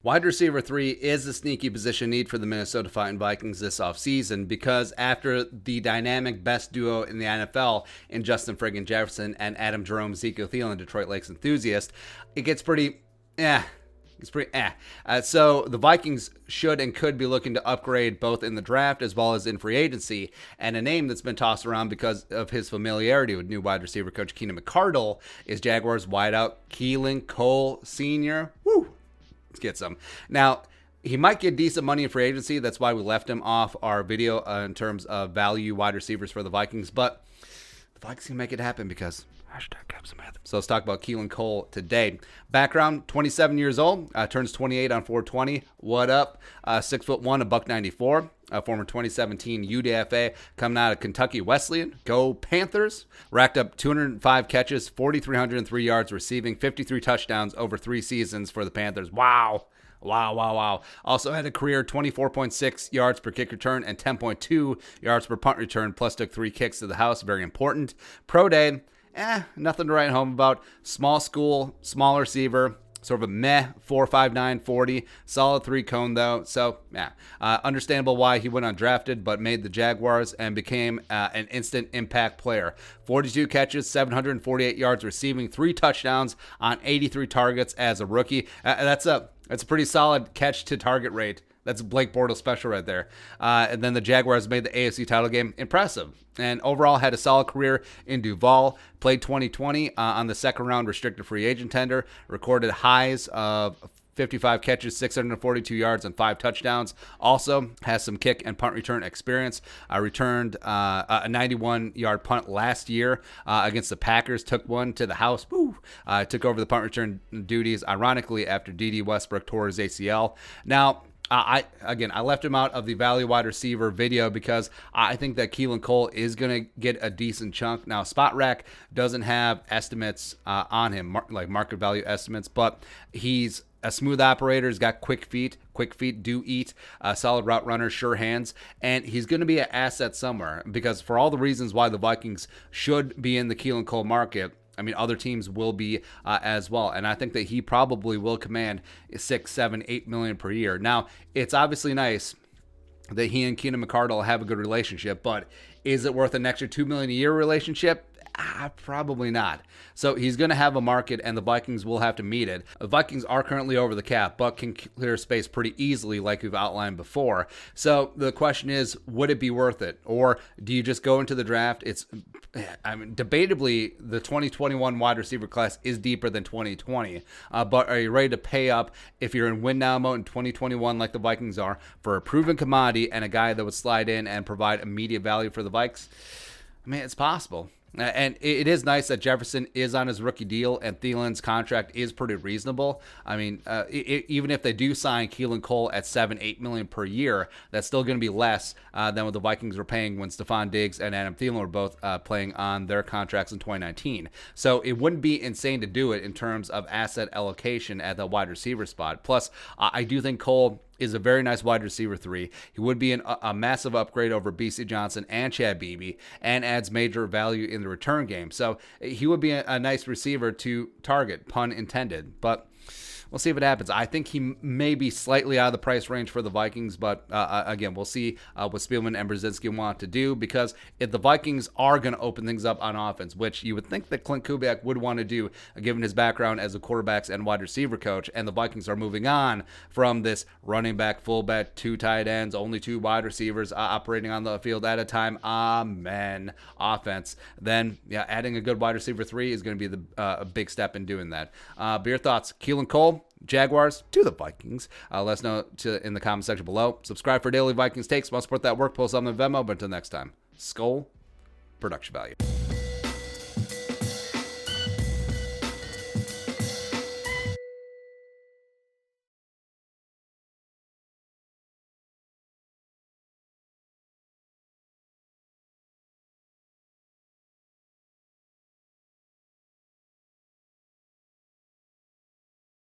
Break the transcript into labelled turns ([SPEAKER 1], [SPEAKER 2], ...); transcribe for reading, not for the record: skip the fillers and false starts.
[SPEAKER 1] Wide receiver 3 is a sneaky position need for the Minnesota Vikings this offseason because after the dynamic best duo in the NFL in Justin friggin' Jefferson and Adam Jerome, Ezekiel Thielen, Detroit Lakes enthusiast, it gets pretty, so the Vikings should and could be looking to upgrade both in the draft as well as in free agency. And a name that's been tossed around because of his familiarity with new wide receiver coach Keenan McCardell is Jaguars wideout Keelan Cole Sr. Woo! Let's get some. Now, he might get decent money in free agency. That's why we left him off our video in terms of value wide receivers for the Vikings. But the Vikings can make it happen because so let's talk about Keelan Cole today. Background, 27 years old, turns 28 on 420. What up? 6'1", $194. Former 2017 UDFA, coming out of Kentucky Wesleyan. Go Panthers. Racked up 205 catches, 4,303 yards receiving, 53 touchdowns over 3 seasons for the Panthers. Wow. Also had a career 24.6 yards per kick return and 10.2 yards per punt return, plus took 3 kicks to the house. Very important. Pro day, nothing to write home about. Small school, small receiver. Sort of a meh 4.59 40, solid 3 cone though. So understandable why he went undrafted, but made the Jaguars and became an instant impact player. 42 catches, 748 yards receiving, 3 touchdowns on 83 targets as a rookie. That's a pretty solid catch to target rate. That's Blake Bortles special right there. And then the Jaguars made the AFC title game impressive. And overall had a solid career in Duval. Played 2020 on the second round restricted free agent tender. Recorded highs of 55 catches, 642 yards, and 5 touchdowns. Also has some kick and punt return experience. Returned a 91-yard punt last year against the Packers. Took one to the house. Took over the punt return duties, ironically, after D.D. Westbrook tore his ACL. Now, I left him out of the value wide receiver video because I think that Keelan Cole is going to get a decent chunk. Now, Spot Rack doesn't have estimates on him, like market value estimates, but he's a smooth operator. He's got quick feet. Quick feet do eat. Solid route runner, sure hands. And he's going to be an asset somewhere because for all the reasons why the Vikings should be in the Keelan Cole market, I mean, other teams will be as well. And I think that he probably will command $6, $7, $8 million per year. Now, it's obviously nice that he and Keenan McCardell have a good relationship, but is it worth an extra $2 million a year relationship? Probably not. So he's going to have a market, and the Vikings will have to meet it. The Vikings are currently over the cap, but can clear space pretty easily, like we've outlined before. So the question is, would it be worth it? Or do you just go into the draft? Debatably, the 2021 wide receiver class is deeper than 2020. But are you ready to pay up if you're in win now mode in 2021 like the Vikings are for a proven commodity and a guy that would slide in and provide immediate value for the Vikes? I mean, it's possible. And it is nice that Jefferson is on his rookie deal and Thielen's contract is pretty reasonable. I mean, even if they do sign Keelan Cole at $7-8 million per year, that's still going to be less than what the Vikings were paying when Stephon Diggs and Adam Thielen were both playing on their contracts in 2019. So it wouldn't be insane to do it in terms of asset allocation at the wide receiver spot. Plus, I do think Cole is a very nice wide receiver 3. He would be a massive upgrade over B.C. Johnson and Chad Beebe and adds major value in the return game. So he would be a nice receiver to target, pun intended. But we'll see if it happens. I think he may be slightly out of the price range for the Vikings, but again, we'll see what Spielman and Brzezinski want to do, because if the Vikings are going to open things up on offense, which you would think that Clint Kubiak would want to do, given his background as a quarterbacks and wide receiver coach, and the Vikings are moving on from this running back, fullback, 2 tight ends, only 2 wide receivers operating on the field at a time, offense, then adding a good wide receiver 3 is going to be a big step in doing that. But your thoughts, Keelan Cole, Jaguars to the Vikings? Let us know in the comment section below. Subscribe for daily Vikings takes. Want to support that work, post on the Venmo. But until next time, Skull Production Value.